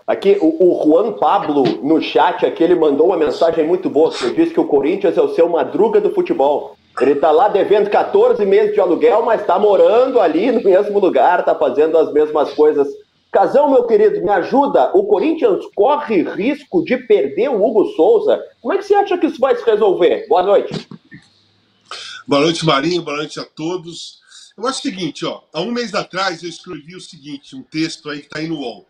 Aqui, o Juan Pablo, no chat aqui, ele mandou uma mensagem muito boa, que diz que o Corinthians é o seu Madruga do futebol. Ele tá lá devendo 14 meses de aluguel, mas tá morando ali no mesmo lugar, tá fazendo as mesmas coisas. Casão, meu querido, me ajuda. O Corinthians corre risco de perder o Hugo Souza. Como é que você acha que isso vai se resolver? Boa noite. Boa noite, Marinho. Boa noite a todos. Eu acho o seguinte, ó. Há um mês atrás eu escrevi o seguinte, um texto aí que tá aí no UOL.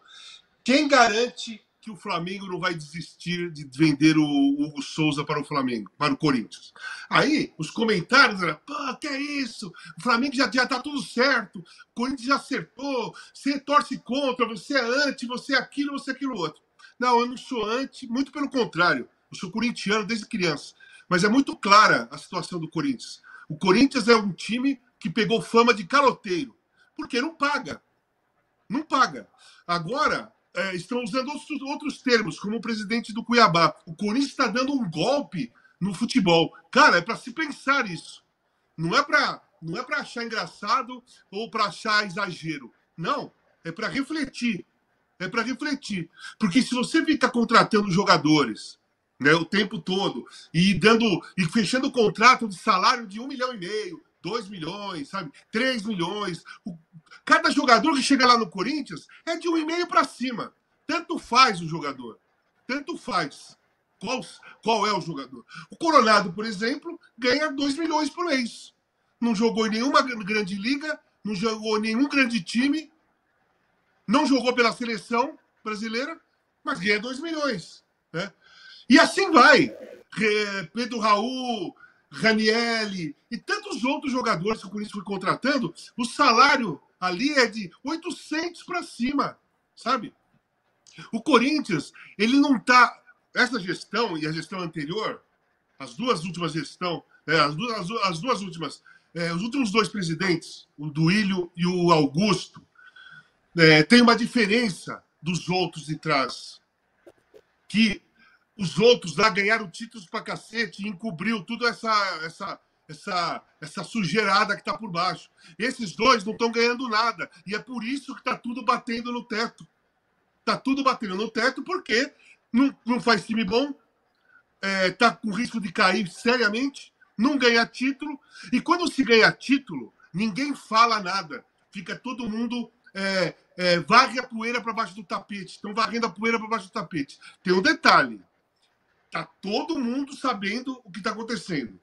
Quem garante que o Flamengo não vai desistir de vender o Hugo Souza para o Flamengo, para o Corinthians? Aí, os comentários eram, pô, que é isso? O Flamengo já tá tudo certo, o Corinthians já acertou, você torce contra, você é anti, você é aquilo, você é aquilo outro. Não, eu não sou anti, muito pelo contrário. Eu sou corintiano desde criança. Mas é muito clara a situação do Corinthians. O Corinthians é um time que pegou fama de caloteiro, porque não paga. Não paga. Agora, estão usando outros termos, como o presidente do Cuiabá. O Corinthians está dando um golpe no futebol. Cara, é para se pensar isso. Não é para achar engraçado ou para achar exagero. Não, é para refletir. É para refletir. Porque se você fica contratando jogadores, né, o tempo todo e fechando contrato de salário de 1,5 milhão, 2 milhões, sabe? 3 milhões. Cada jogador que chega lá no Corinthians é de 1,5 para cima. Tanto faz o jogador. Tanto faz. Qual é o jogador? O Coronado, por exemplo, ganha 2 milhões por mês. Não jogou em nenhuma grande liga, não jogou em nenhum grande time, não jogou pela seleção brasileira, mas ganha 2 milhões. Né? E assim vai. Pedro Raul, Ranieri e tantos outros jogadores que o Corinthians foi contratando, o salário ali é de 800 para cima, sabe? O Corinthians, ele não tá... Essa gestão e a gestão anterior, as duas últimas gestões, as duas últimas, os últimos dois presidentes, o Duílio e o Augusto, tem uma diferença dos outros de trás. Que os outros lá ganharam títulos pra cacete e encobriu tudo essa sujeirada que tá por baixo. Esses dois não estão ganhando nada. E é por isso que tá tudo batendo no teto. Tá tudo batendo no teto porque não faz time bom, tá com risco de cair seriamente, não ganha título. E quando se ganha título, ninguém fala nada. Fica todo mundo... varre a poeira para baixo do tapete. Estão varrendo a poeira para baixo do tapete. Tem um detalhe. Tá todo mundo sabendo o que está acontecendo.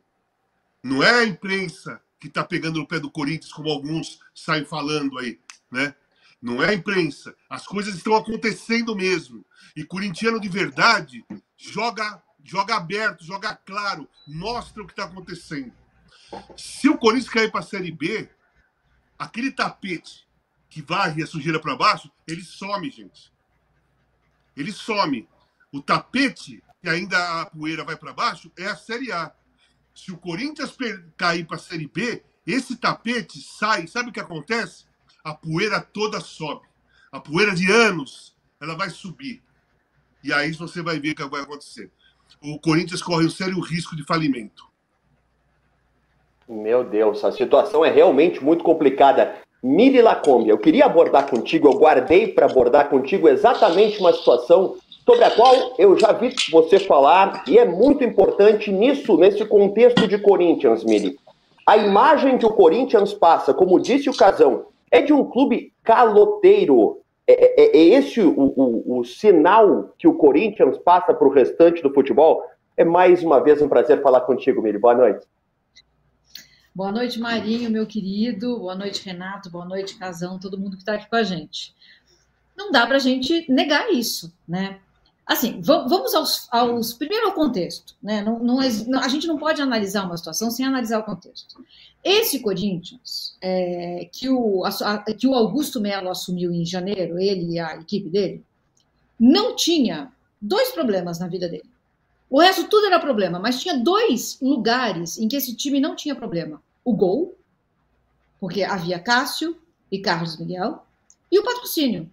Não é a imprensa que está pegando no pé do Corinthians, como alguns saem falando aí, né? Não é a imprensa. As coisas estão acontecendo mesmo. E corintiano de verdade joga aberto, joga claro, mostra o que está acontecendo. Se o Corinthians cair para a Série B, aquele tapete que varre a sujeira para baixo, ele some, gente. Ele some. O tapete, que ainda a poeira vai para baixo, é a Série A. Se o Corinthians cair para a Série B, esse tapete sai. Sabe o que acontece? A poeira toda sobe. A poeira de anos, ela vai subir. E aí você vai ver o que vai acontecer. O Corinthians corre um sério risco de falimento. Meu Deus, a situação é realmente muito complicada. Miri Lacombe, eu queria abordar contigo, eu guardei para abordar contigo exatamente uma situação sobre a qual eu já vi você falar, e é muito importante nesse contexto de Corinthians, Miri. A imagem que o Corinthians passa, como disse o Casão, é de um clube caloteiro. É esse o sinal que o Corinthians passa para o restante do futebol? É mais uma vez um prazer falar contigo, Miri. Boa noite. Boa noite, Marinho, meu querido. Boa noite, Renato. Boa noite, Casão, todo mundo que está aqui com a gente. Não dá para a gente negar isso, né? Assim, vamos primeiro ao contexto, né? A gente não pode analisar uma situação sem analisar o contexto. Esse Corinthians, que o Augusto Melo assumiu em janeiro, ele e a equipe dele, não tinha 2 problemas na vida dele. O resto tudo era problema, mas tinha 2 lugares em que esse time não tinha problema. O gol, porque havia Cássio e Carlos Miguel, e o patrocínio.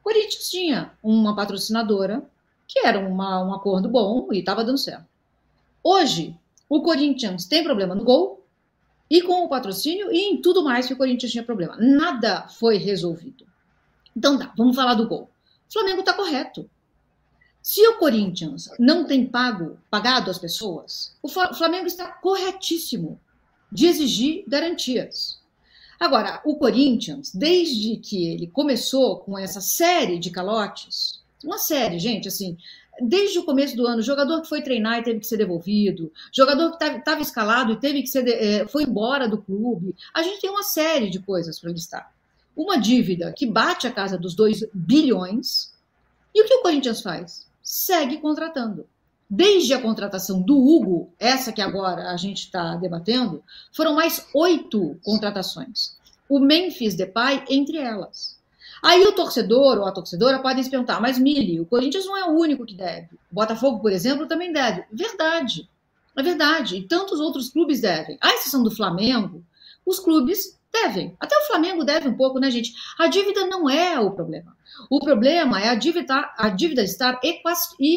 O Corinthians tinha uma patrocinadora que era um acordo bom e estava dando certo. Hoje, o Corinthians tem problema no gol e com o patrocínio e em tudo mais que o Corinthians tinha problema. Nada foi resolvido. Então tá, vamos falar do gol. O Flamengo está correto. Se o Corinthians não tem pagado as pessoas, o Flamengo está corretíssimo de exigir garantias. Agora, o Corinthians, desde que ele começou com essa série de calotes, uma série, gente, assim, desde o começo do ano, jogador que foi treinar e teve que ser devolvido, jogador que estava escalado e teve que ser foi embora do clube, a gente tem uma série de coisas para listar. Uma dívida que bate a casa dos 2 bilhões, e o que o Corinthians faz? Segue contratando. Desde a contratação do Hugo, essa que agora a gente está debatendo, foram mais 8 contratações. O Memphis Depay entre elas. Aí o torcedor ou a torcedora podem se perguntar, mas Mili, o Corinthians não é o único que deve. O Botafogo, por exemplo, também deve. Verdade. É verdade. E tantos outros clubes devem. À exceção do Flamengo, os clubes devem. Até o Flamengo deve um pouco, né, gente? A dívida não é o problema. O problema é a dívida estar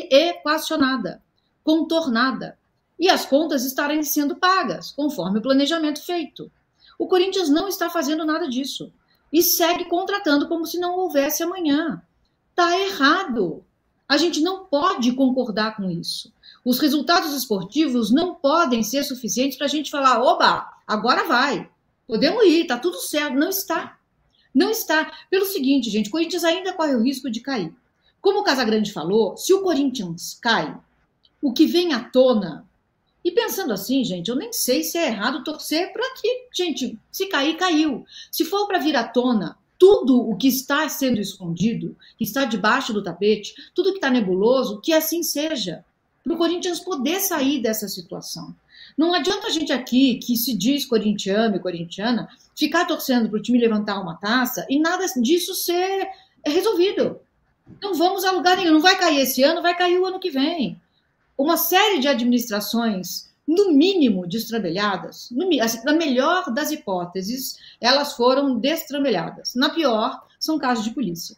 equacionada, contornada, e as contas estarem sendo pagas, conforme o planejamento feito. O Corinthians não está fazendo nada disso. E segue contratando como se não houvesse amanhã. Está errado. A gente não pode concordar com isso. Os resultados esportivos não podem ser suficientes para a gente falar, oba, agora vai. Podemos ir, está tudo certo. Não está. Não está. Pelo seguinte, gente, o Corinthians ainda corre o risco de cair. Como o Casagrande falou, se o Corinthians cai, o que vem à tona... E pensando assim, gente, eu nem sei se é errado torcer para que, gente, se cair, caiu. Se for para vir à tona tudo o que está sendo escondido, que está debaixo do tapete, tudo que está nebuloso, que assim seja, para o Corinthians poder sair dessa situação. Não adianta a gente aqui, que se diz corintiano e corintiana, ficar torcendo para o time levantar uma taça e nada disso ser resolvido. Não vamos a lugar nenhum. Não vai cair esse ano, vai cair o ano que vem. Uma série de administrações, no mínimo, destrambelhadas. Na melhor das hipóteses, elas foram destrambelhadas. Na pior, são casos de polícia.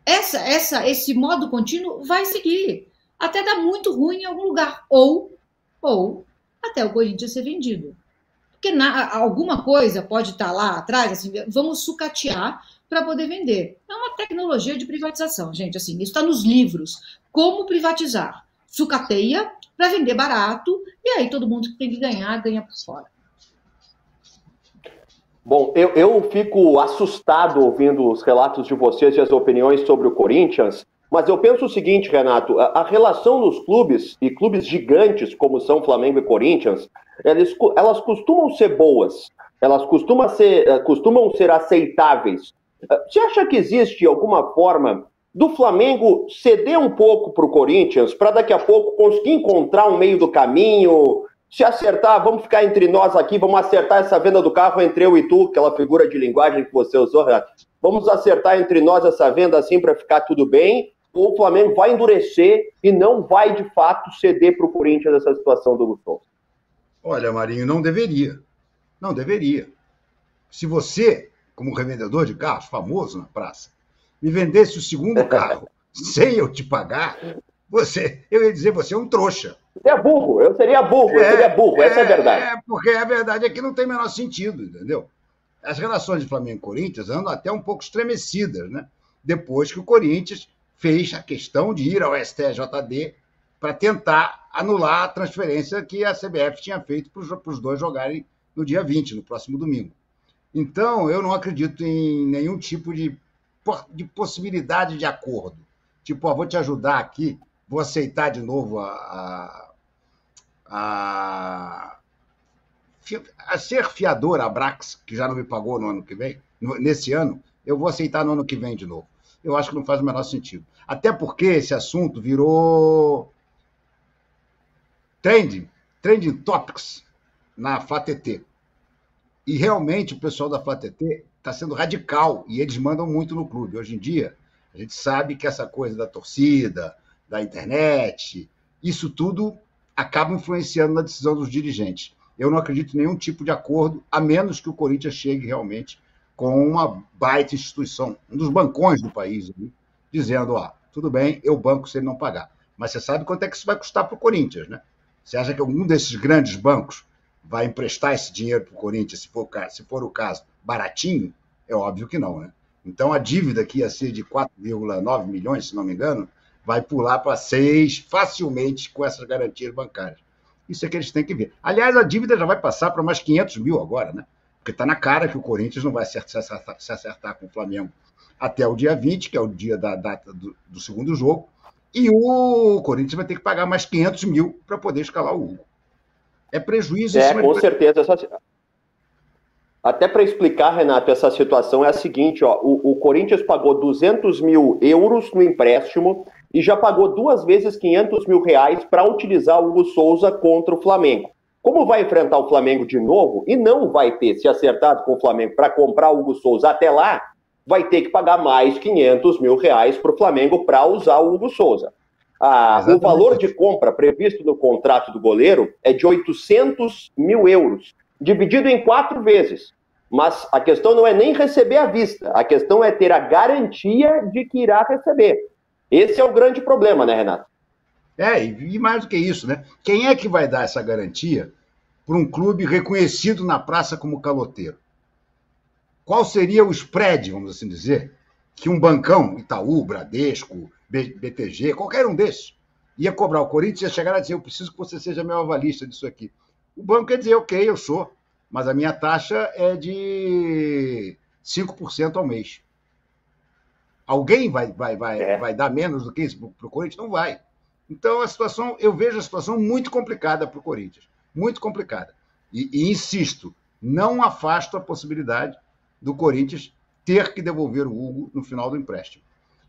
Esse modo contínuo vai seguir. Até dar muito ruim em algum lugar. Ou até o Corinthians ser vendido. Porque alguma coisa pode estar lá atrás, assim, vamos sucatear para poder vender. É uma tecnologia de privatização, gente. Assim, isso está nos livros. Como privatizar? Sucateia para vender barato, e aí todo mundo que tem que ganhar, ganha por fora. Bom, eu fico assustado ouvindo os relatos de vocês e as opiniões sobre o Corinthians, mas eu penso o seguinte, Renato, a relação dos clubes, e clubes gigantes como são Flamengo e Corinthians, elas costumam ser boas, elas costumam ser aceitáveis. Você acha que existe alguma forma do Flamengo ceder um pouco para o Corinthians, para daqui a pouco conseguir encontrar um meio do caminho, se acertar, vamos ficar entre nós aqui, vamos acertar essa venda do carro entre eu e tu, aquela figura de linguagem que você usou, Renato, vamos acertar entre nós essa venda assim para ficar tudo bem, ou o Flamengo vai endurecer e não vai, de fato, ceder para o Corinthians essa situação do Gustavo? Olha, Marinho, não deveria. Não deveria. Se você, como revendedor de carros, famoso na praça, me vendesse o segundo carro sem eu te pagar, eu ia dizer, você é um trouxa. Você é burro, eu seria burro, essa é a verdade. Porque a verdade é que não tem o menor sentido, entendeu? As relações de Flamengo e Corinthians andam até um pouco estremecidas, né? Depois que o Corinthians fez a questão de ir ao STJD para tentar anular a transferência que a CBF tinha feito para os dois jogarem no dia 20, no próximo domingo. Então, eu não acredito em nenhum tipo de possibilidade de acordo. Tipo, vou te ajudar aqui, vou aceitar de novo a ser fiador a Brax, que já não me pagou no ano que vem, nesse ano, eu vou aceitar no ano que vem de novo. Eu acho que não faz o menor sentido. Até porque esse assunto virou trending topics na FlaTT. E realmente o pessoal da FlaTT está sendo radical e eles mandam muito no clube. Hoje em dia, a gente sabe que essa coisa da torcida, da internet, isso tudo acaba influenciando na decisão dos dirigentes. Eu não acredito em nenhum tipo de acordo, a menos que o Corinthians chegue realmente com uma baita instituição, um dos bancões do país, dizendo, tudo bem, eu banco se ele não pagar. Mas você sabe quanto é que isso vai custar para o Corinthians, né? Você acha que algum desses grandes bancos vai emprestar esse dinheiro para o Corinthians, se for o caso, baratinho? É óbvio que não, né? Então, a dívida que ia ser de 4,9 milhões, se não me engano, vai pular para 6 facilmente com essas garantias bancárias. Isso é que eles têm que ver. Aliás, a dívida já vai passar para mais 500 mil agora, né? Porque está na cara que o Corinthians não vai se acertar com o Flamengo até o dia 20, que é o dia da data do segundo jogo, e o Corinthians vai ter que pagar mais 500 mil para poder escalar o Hugo. É prejuízo. Com certeza. Até para explicar, Renato, essa situação é a seguinte, ó, o Corinthians pagou 200 mil euros no empréstimo e já pagou 2 vezes 500 mil reais para utilizar o Hugo Souza contra o Flamengo. Como vai enfrentar o Flamengo de novo e não vai ter se acertado com o Flamengo para comprar o Hugo Souza até lá, vai ter que pagar mais 500 mil reais para o Flamengo para usar o Hugo Souza. O valor de compra previsto no contrato do goleiro é de 800 mil euros, dividido em 4 vezes. Mas a questão não é nem receber à vista, a questão é ter a garantia de que irá receber. Esse é o grande problema, né, Renato? E mais do que isso, né? Quem é que vai dar essa garantia para um clube reconhecido na praça como caloteiro? Qual seria o spread, vamos assim dizer, que um bancão, Itaú, Bradesco, BTG, qualquer um desses, ia cobrar? O Corinthians ia chegar e dizer: eu preciso que você seja meu avalista disso aqui. O banco ia dizer: ok, eu sou, mas a minha taxa é de 5% ao mês. Alguém vai dar menos do que isso para o Corinthians? Não vai. Então, eu vejo a situação muito complicada para o Corinthians. Muito complicada. E insisto, não afasto a possibilidade do Corinthians ter que devolver o Hugo no final do empréstimo.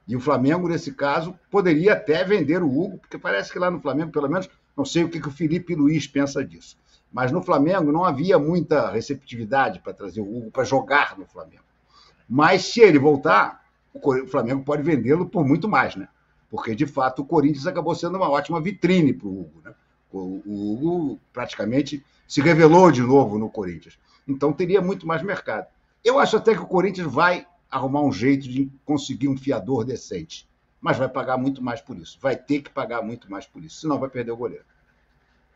E o Flamengo, nesse caso, poderia até vender o Hugo, porque parece que lá no Flamengo, pelo menos, não sei o que o Felipe Luiz pensa disso, mas no Flamengo não havia muita receptividade para trazer o Hugo para jogar no Flamengo. Mas se ele voltar, o Flamengo pode vendê-lo por muito mais, né? Porque, de fato, o Corinthians acabou sendo uma ótima vitrine para o Hugo, né? O Hugo praticamente se revelou de novo no Corinthians. Então, teria muito mais mercado. Eu acho até que o Corinthians vai arrumar um jeito de conseguir um fiador decente, mas vai pagar muito mais por isso. Vai ter que pagar muito mais por isso, senão vai perder o goleiro.